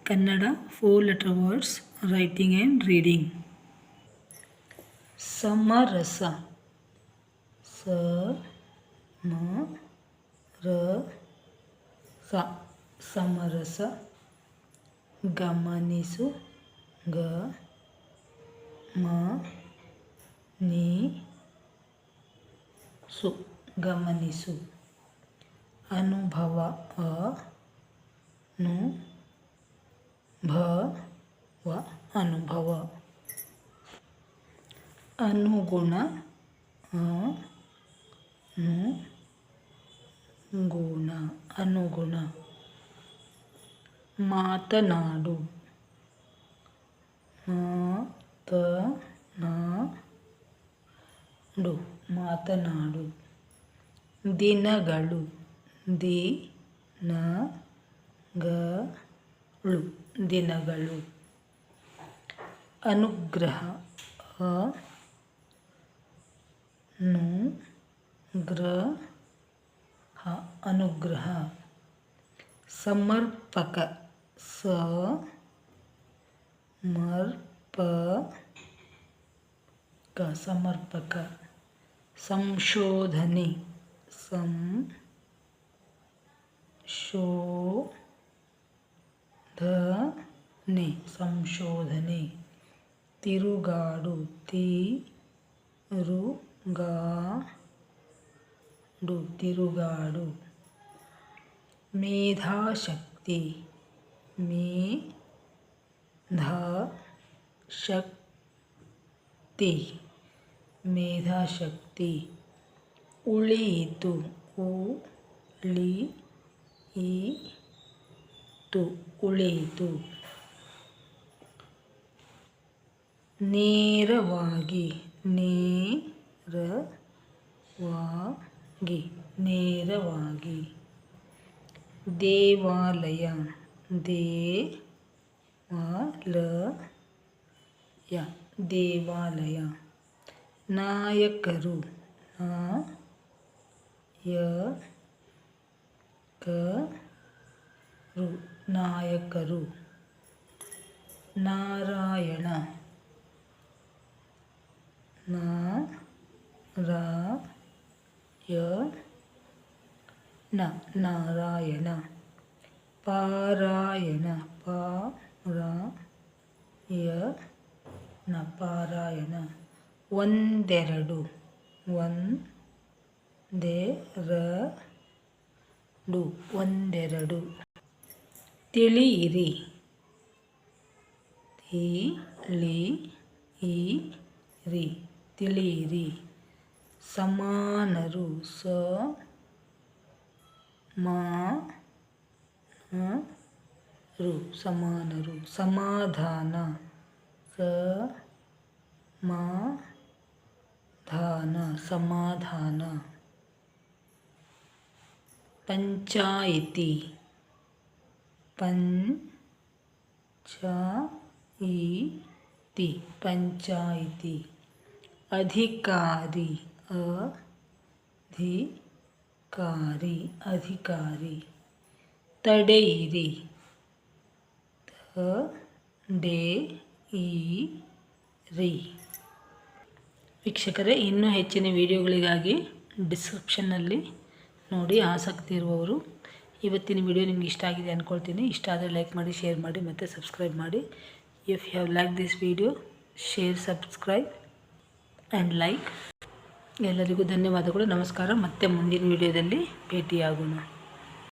Kannada 4 letter words writing and reading. ಸಮರಸ ಸಮರಸ ಗಮನಿಸು ಗಮನಿಸು ಅನುಭವ ಅನುಭವ ಅನುಗುಣ ಅನುಗುಣ ಮಾತನಾಡು ಮಾತನಾಡು ದಿನಗಳು ದಿನಗಳು ಅನುಗ್ರಹ ಅನುಗ್ರಹ ಸಮರ್ಪಕ ಸಮರ್ಪಕ ಸಂಶೋಧನೆ ಸಂಶೋಧನೆ ತಿರುಗಾಡು ತಿರುಗಾಡು ಮೇಧಾಶಕ್ತಿ ಮೇಧಾಶಕ್ತಿ ಉಳಿಯಿತು ಉಳಿಯಿತು ನೇರವಾಗಿ ನೇರವಾಗಿ ದೇವಾಲಯ ದೇವಾಲಯ ನಾಯಕರು ನಾಯಕರು ನಾರಾಯಣ ನಾರಾಯಣ ಪಾರಾಯಣ ಪಾರಾಯಣ ಒಂದೆರಡು ತಿಳಿಯಿರಿ ತಿಳಿಯಿರಿ ಸಮಾನರು ಸಮಾನರು ಸಮಾಧಾನ ಸಮಾಧಾನ ಪಂಚಾಯಿತಿ ಪಂಚಾಯಿತಿ ಅಧಿಕಾರಿ ಅಧಿಕಾರಿ ತಡೆಯಿರಿ ವೀಕ್ಷಕರೇ, ಇನ್ನೂ ಹೆಚ್ಚಿನ ವಿಡಿಯೋಗಳಿಗಾಗಿ ಡಿಸ್ಕ್ರಿಪ್ಷನ್ನಲ್ಲಿ ನೋಡಿ. ಆಸಕ್ತಿ ಇರುವವರು ಇವತ್ತಿನ ವಿಡಿಯೋ ನಿಮ್ಗೆ ಇಷ್ಟ ಆಗಿದೆ ಅಂದ್ಕೊಳ್ತೀನಿ. ಇಷ್ಟ ಆದರೆ ಲೈಕ್ ಮಾಡಿ, ಶೇರ್ ಮಾಡಿ ಮತ್ತು ಸಬ್ಸ್ಕ್ರೈಬ್ ಮಾಡಿ. If you have like this video, share, subscribe and like. ಎಲ್ಲರಿಗೂ ಧನ್ಯವಾದಗಳು. ನಮಸ್ಕಾರ. ಮತ್ತೆ ಮುಂದಿನ ವಿಡಿಯೋದಲ್ಲಿ ಭೇಟಿಯಾಗೋಣ.